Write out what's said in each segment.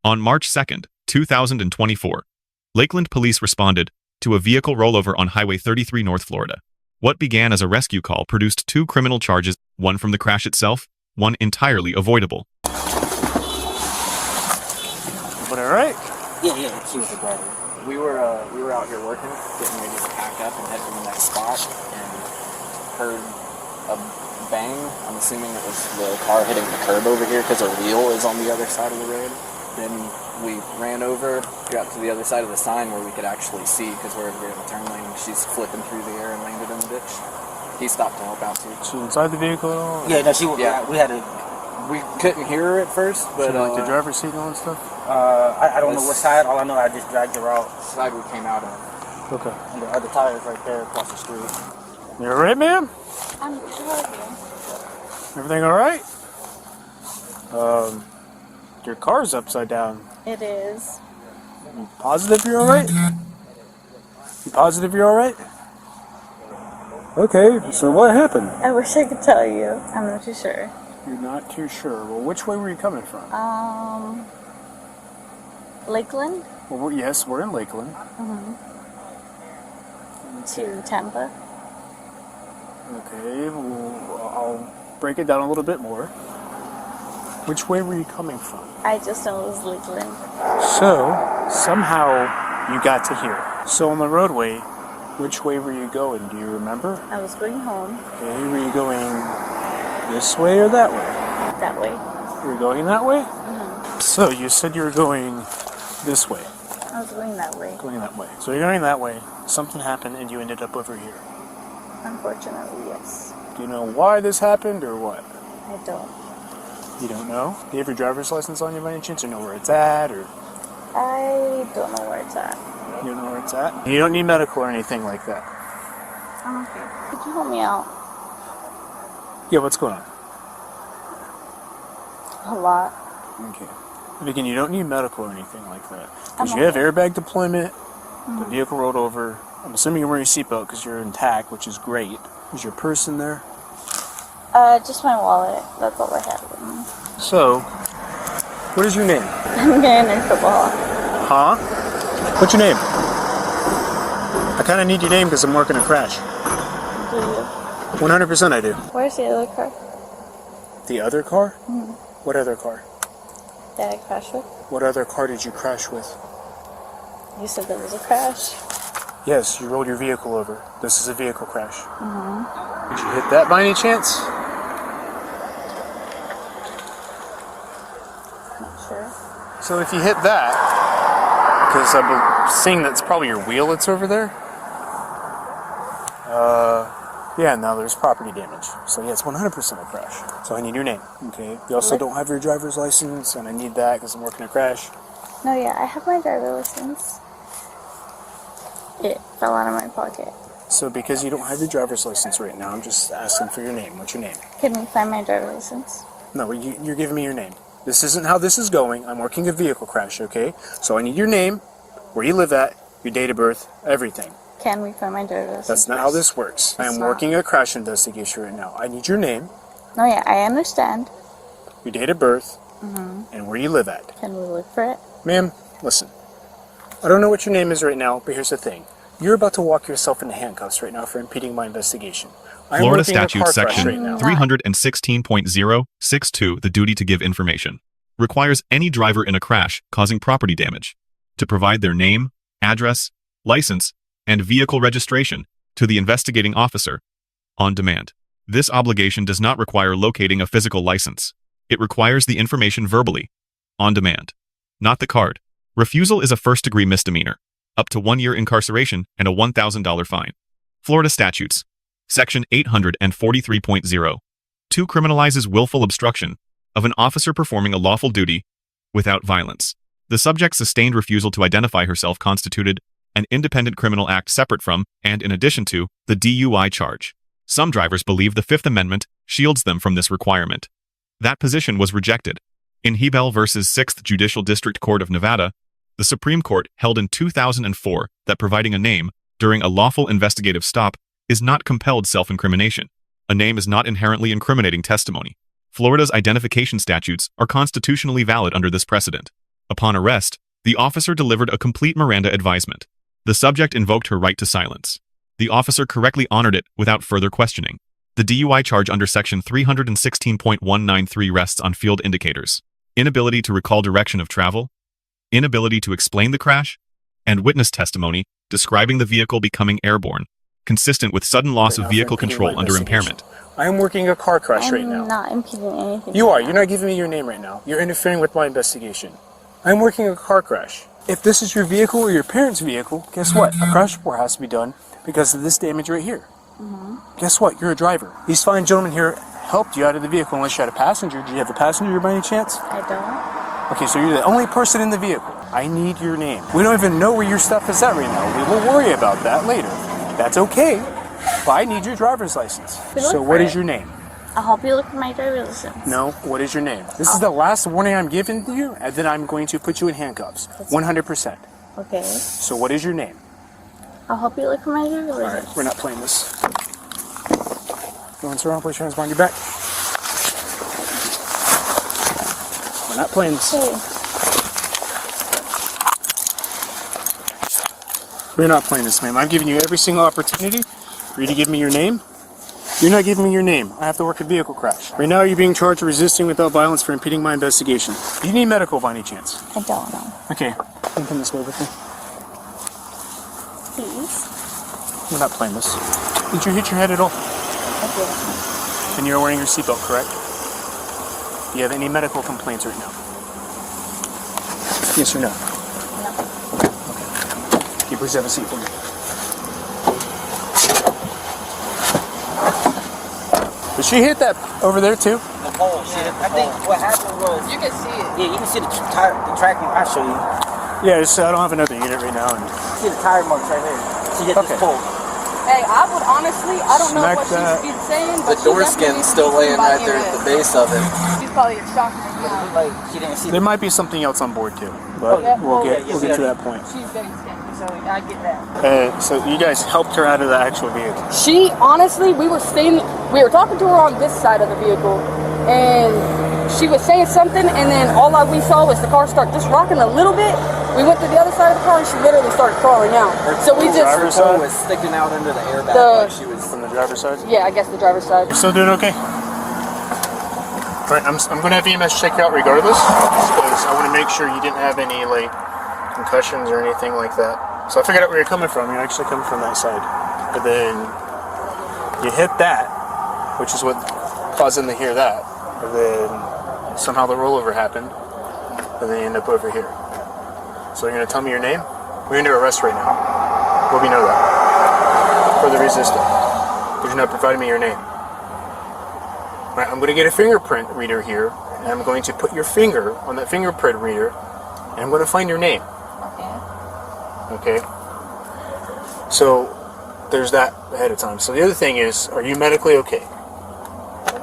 On March 2nd, 2024, Lakeland Police responded to a vehicle rollover on Highway 33 North Florida. What began as a rescue call produced 2 criminal charges, one from the crash itself, one entirely avoidable. But all right? Yeah, she was the driver. We were out here working, getting ready to pack up and head to the next spot, and heard a bang. I'm assuming it was the car hitting the curb over here because our wheel is on the other side of the road. Then we ran over, got to the other side of the sign where we could actually see because we're in the turn lane. She's flipping through the air and landed in the ditch. He stopped to help out too. She inside the vehicle at all? Yeah, no, she was. Yeah, we couldn't hear her at first, but like the driver's seat and all that stuff. I don't know what side. All I know, I just dragged her out. The side we came out of. Okay. And the other tire is right there across the street. You all right, ma'am? I'm good. Everything all right? Your car's upside down. It is. You positive you're all right? You positive you're all right? Okay, so what happened? I wish I could tell you. I'm not too sure. You're not too sure. Well, which way were you coming from? Lakeland? Well, yes, we're in Lakeland. To Tampa. Okay, well, I'll break it down a little bit more. Which way were you coming from? I just know it was Lakeland. So, somehow you got to here. So on the roadway, which way were you going? Do you remember? I was going home. Okay, were you going this way or that way? That way. You were going that way? So you said you were going this way. I was going that way. Going that way. So you're going that way, something happened and you ended up over here. Unfortunately, yes. Do you know why this happened or what? I don't. You don't know? Do you have your driver's license on you by any chance or know where it's at or? I don't know where it's at. You don't know where it's at? You don't need medical or anything like that. I'm okay. Could you help me out? Yeah, what's going on? A lot. Okay. But again, you don't need medical or anything like that. Because I'm you have okay. airbag deployment, the vehicle rolled over. I'm assuming you're wearing your seatbelt because you're intact, which is great. Is your purse in there? Just my wallet. That's all I have with me. So, what is your name? I'm getting in trouble. Huh? What's your name? I kind of need your name because I'm working a crash. Do you? 100% I do. Where's the other car The other car? What other car? that I crashed with? What other car did you crash with? You said there was a crash. Yes, you rolled your vehicle over. This is a vehicle crash. Did you hit that by any chance? Not sure. So if you hit that, because I'm seeing that's probably your wheel that's over there. Yeah, now there's property damage. So yeah, it's 100% a crash. So I need your name, okay? You also don't have your driver's license, and I need that because I'm working a crash. No, yeah, I have my driver's license. It fell out of my pocket. So because you don't have your driver's license right now, I'm just asking for your name. What's your name? Can we find my driver's license? No, you're giving me your name. This isn't how this is going. I'm working a vehicle crash, okay? So I need your name, where you live at, your date of birth, everything. Can we find my driver's license? That's not how this works. I am working a crash investigation right now. I need your name, No, yeah, I understand. your date of birth, and where you live at. Can we look for it? Ma'am, listen. I don't know what your name is right now, but here's the thing. You're about to walk yourself into handcuffs right now for impeding my investigation. I am Florida working a car Statutes crash Section right now. 316.062, the duty to give information, requires any driver in a crash causing property damage to provide their name, address, license, and vehicle registration to the investigating officer on demand. This obligation does not require locating a physical license. It requires the information verbally, on demand, not the card. Refusal is a first-degree misdemeanor, up to 1 year incarceration and a $1,000 fine. Florida Statutes, Section 843.0, 2 criminalizes willful obstruction of an officer performing a lawful duty without violence. The subject's sustained refusal to identify herself constituted an independent criminal act separate from, and in addition to, the DUI charge. Some drivers believe the Fifth Amendment shields them from this requirement. That position was rejected. In Hiibel versus 6th Judicial District Court of Nevada, the Supreme Court held in 2004 that providing a name during a lawful investigative stop is not compelled self-incrimination. A name is not inherently incriminating testimony. Florida's identification statutes are constitutionally valid under this precedent. Upon arrest, the officer delivered a complete Miranda advisement. The subject invoked her right to silence. The officer correctly honored it without further questioning. The DUI charge under Section 316.193 rests on field indicators: inability to recall direction of travel, inability to explain the crash, and witness testimony describing the vehicle becoming airborne, consistent with sudden loss of vehicle control under impairment. I am working a car crash right now. I'm not impeding anything. You are. You're not giving me your name right now. You're interfering with my investigation. I'm working a car crash. If this is your vehicle or your parents' vehicle, guess what? A crash report has to be done because of this damage right here. Guess what? You're a driver. These fine gentlemen here helped you out of the vehicle unless you had a passenger. Do you have a passenger by any chance? I don't. Okay, so you're the only person in the vehicle. I need your name. We don't even know where your stuff is at right now. We will worry about that later. That's okay, but I need your driver's license. So what is your name? I'll help you look for my driver's license. No, what is your name? This is the last warning I'm giving to you, and then I'm going to put you in handcuffs. 100%. Okay. So what is your name? I'll help you look for my driver's Alright, license. we're not playing this. Go and surround, place your hands behind your back. We're not playing this. Okay. We're not playing this, ma'am. I'm giving you every single opportunity for you to give me your name. You're not giving me your name. I have to work a vehicle crash. Right now, you're being charged with resisting without violence for impeding my investigation. Do you need medical by any chance? I don't know. Okay, you can come this way with me. Please. We're not playing this. Did you hit your head at all? I didn't. And you're wearing your seatbelt, correct? Do you have any medical complaints right now? Yes or no? Can you please have a seat for me? Did she hit that over there too? The pole. I think what happened was you can see it. Yeah, you can see the tracking. I'll show you. Yeah, I don't have another unit right now. And See the tire marks right here. She hit Okay. this pole. Hey, I would honestly, I don't know Smack what that. she's been saying, The but she door definitely skin's still laying somebody right there at in the base of it. She's probably in shock right now. Like she didn't see. there might be something else on board too, but yeah. we'll get Yeah, to that point. She's very skinny, so I get that. So you guys helped her out of the actual vehicle. She, honestly, we were talking to her on this side of the vehicle, and she was saying something, and then we saw was the car start just rocking a little bit. We went to the other side of the car, and she literally started crawling out. So we driver's just, Her pole side? was sticking out under the airbag The- like she was. From the driver's side? yeah, I guess the driver's side. You're still doing okay? Alright, I'm going to have EMS check you out regardless, because I want to make sure you didn't have any, like, concussions or anything like that. So I figured out where you're coming from. You're actually coming from that side. But then you hit that, which is what caused them to hear that. And then somehow the rollover happened, and then you end up over here. So you're going to tell me your name? We're under arrest right now. Well, we know that. For the resisting. Because you're not providing me your name. Right, I'm going to get a fingerprint reader here, and I'm going to put your finger on that fingerprint reader, and I'm going to find your name. Okay? So, there's that ahead of time. So the other thing is, are you medically okay?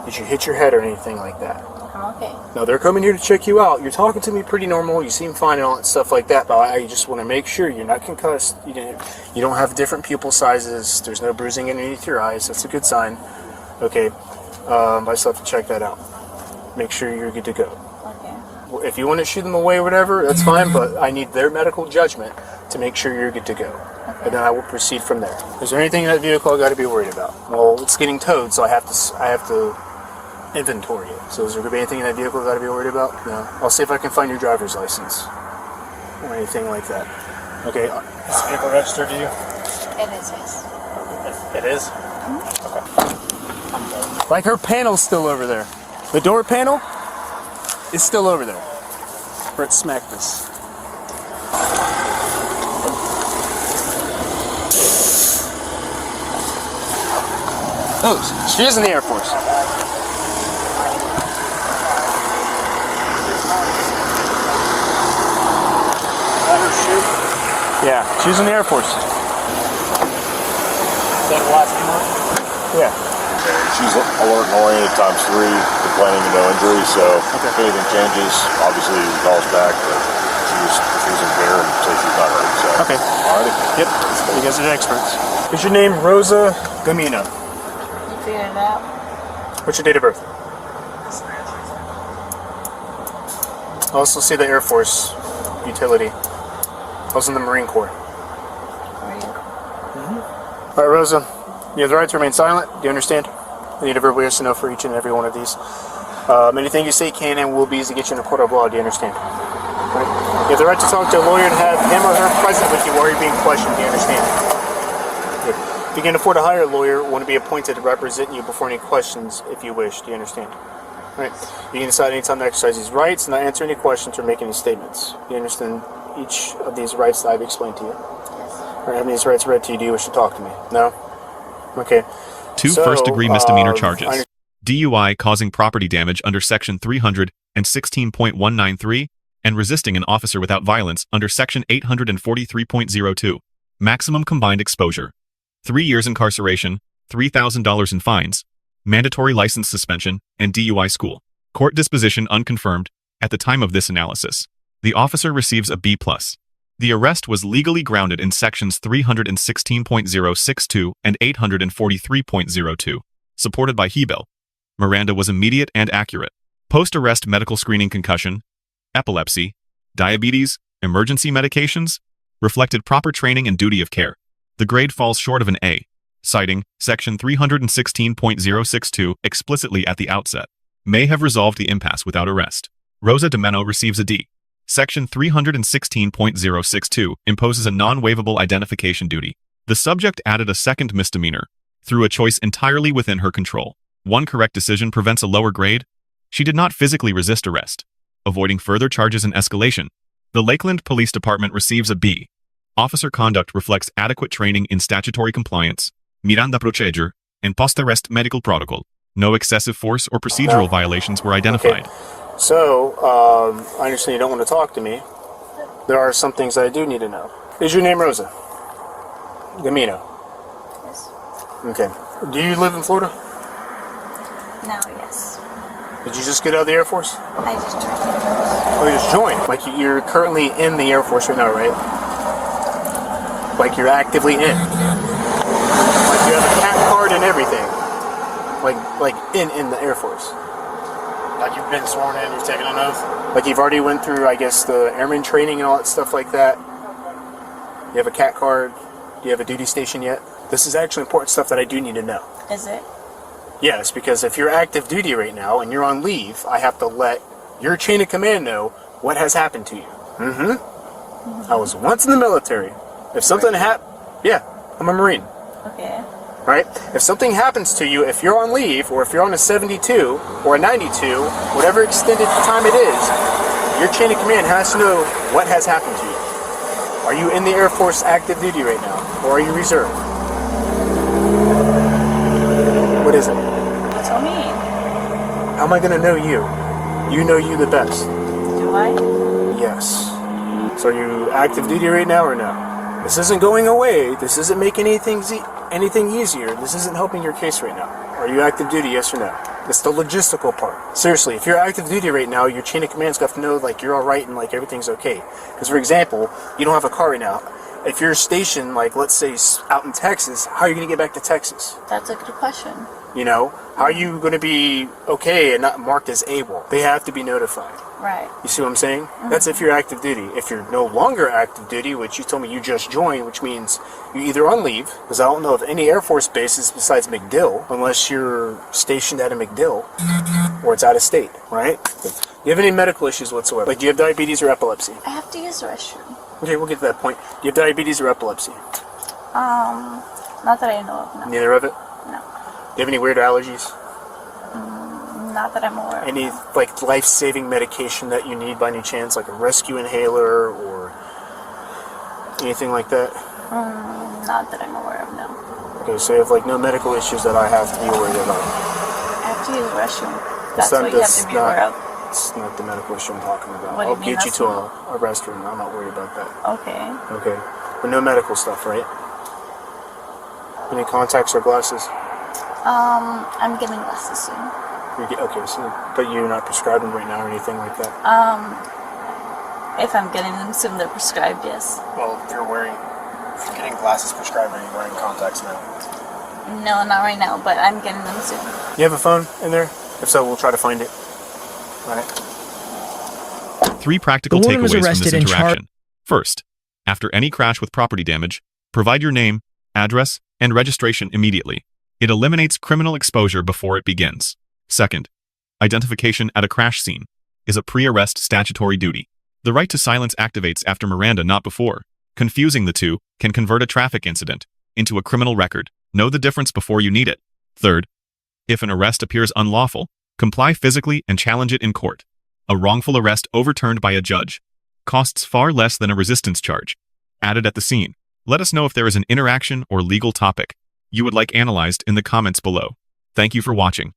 Did you hit your head or anything like that? I'm okay. Now, they're coming here to check you out. You're talking to me pretty normal. You seem fine and all that stuff like that, but I just want to make sure you're not concussed. You don't have different pupil sizes. There's no bruising underneath your eyes. That's a good sign. Okay? I still have to check that out. Make sure you're good to go. Okay. If you want to shoot them away or whatever, that's fine, but I need their medical judgment to make sure you're good to go. Okay. And then I will proceed from there. Is there anything in that vehicle I got to be worried about? Well, it's getting towed, so I have to inventory it. So is there going to be anything in that vehicle I got to be worried about? No. I'll see if I can find your driver's license or anything like that. Okay. Is the vehicle registered to you? It is, yes. It is? Okay. Like her panel's still over there. The door panel is still over there. Brett smacked this. Oh, she is in the Air Force. Yeah, she's in the Air Force. Is that the last name? Yeah. She's alert and oriented times 3, complaining of no injury, so if anything changes, obviously you can call us back, but she's in care and say she's not hurt, so. Okay. Alrighty. Yep. You guys are the experts. Is your name Rosa Gamino? You figuring it out? What's your date of birth? I also see the Air Force utility. I was in the Marine Corps. All right, Rosa, you have the right to remain silent. Do you understand? I need a verbal yes or no for each and every one of these. Anything you say can and will be used to get you in a court of law. Do you understand? Right. You have the right to talk to a lawyer and have him or her present with you while you're being questioned. Do you understand? Good. If you can afford to hire a lawyer, want to be appointed to represent you before any questions if you wish. Do you understand? Right. You can decide anytime to exercise these rights, not answer any questions or make any statements. Do you understand each of these rights that I've explained to you? Or having these rights read to you, do you wish to talk to me? No? Okay. Two first-degree misdemeanor charges. DUI causing property damage under Section 316.193 and resisting an officer without violence under Section 843.02. Maximum combined exposure. 3 years incarceration, $3,000 in fines, mandatory license suspension, and DUI school. Court disposition unconfirmed. At the time of this analysis, the officer receives a B+. The arrest was legally grounded in Sections 316.062 and 843.02, supported by Hiibel. Miranda was immediate and accurate. Post-arrest medical screening concussion, epilepsy, diabetes, emergency medications, reflected proper training and duty of care. The grade falls short of an A, citing Section 316.062 explicitly at the outset. May have resolved the impasse without arrest. Rosa Domeno receives a D. Section 316.062 imposes a non-waivable identification duty. The subject added a second misdemeanor, through a choice entirely within her control. One correct decision prevents a lower grade. She did not physically resist arrest, avoiding further charges in escalation. The Lakeland Police Department receives a B. Officer conduct reflects adequate training in statutory compliance, Miranda procedure, and post-arrest medical protocol. No excessive force or procedural violations were identified. Okay. So, I understand you don't want to talk to me. There are some things I do need to know. Is your name Rosa? Gamino? Yes. Okay. Do you live in Florida? Now, yes. Did you just get out of the Air Force? I just joined. Oh, you just joined? Like you're currently in the Air Force right now, right? Like you're actively in? Like you have a cat card and everything? Like in the Air Force? Like you've been sworn in, you've taken an oath? Like you've already went through, I guess, the airman training and all that stuff like that? You have a cat card? Do you have a duty station yet? This is actually important stuff that I do need to know. Is it? Yes, because if you're active duty right now and you're on leave, I have to let your chain of command know what has happened to you. I was once in the military. If something yeah, I'm a Marine. Okay. Right? If something happens to you, if you're on leave, or if you're on a 72, or a 92, whatever extended time it is, your chain of command has to know what has happened to you. Are you in the Air Force active duty right now? Or are you reserve? What is it? You tell me. How am I going to know you? You know you the best. Do I? Yes. So are you active duty right now or no? This isn't going away. This isn't making anything easier. This isn't helping your case right now. Are you active duty, yes or no? It's the logistical part. Seriously, if you're active duty right now, your chain of command's got to know like you're all right and like everything's okay. Because for example, you don't have a car right now. If you're stationed, like let's say out in Texas, how are you going to get back to Texas? That's a good question. You know, how are you going to be okay and not marked as able? They have to be notified. Right. You see what I'm saying? That's if you're active duty. If you're no longer active duty, which you told me you just joined, which means you're either on leave, because I don't know of any Air Force bases besides MacDill, unless you're stationed at a MacDill, or it's out of state, right? Do you have any medical issues whatsoever? Like, do you have diabetes or epilepsy? I have to use the restroom. Okay, we'll get to that point. Do you have diabetes or epilepsy? Not that I know of, no. Neither of it? No. Do you have any weird allergies? Not that I'm aware of. Any like life-saving medication that you need by any chance, like a rescue inhaler or anything like that? Not that I'm aware of, no. Okay, so you have like no medical issues that I have to be worried about. I have to use the restroom. That's what you have to be aware of. It's not the medical issue I'm talking about. What do you I'll mean get you that's to a restroom. I'm not worried about that. Okay. Okay, but no medical stuff, right? Any contacts or glasses? I'm getting glasses soon. Okay, so but you're not prescribed them right now or anything like that? If I'm getting them soon, they're prescribed, yes. Well, if you're getting glasses prescribed, are you wearing contacts now? No, not right now, but I'm getting them soon. You have a phone in there? If so, we'll try to find it. All right. 3 practical The woman was takeaways from this arrested and interaction. First, after any crash with property damage, provide your name, address, and registration immediately. It eliminates criminal exposure before it begins. Second, identification at a crash scene is a pre-arrest statutory duty. The right to silence activates after Miranda, not before. Confusing the two can convert a traffic incident into a criminal record. Know the difference before you need it. Third, if an arrest appears unlawful, comply physically and challenge it in court. A wrongful arrest overturned by a judge costs far less than a resistance charge added at the scene. Let us know if there is an interaction or legal topic you would like analyzed in the comments below. Thank you for watching.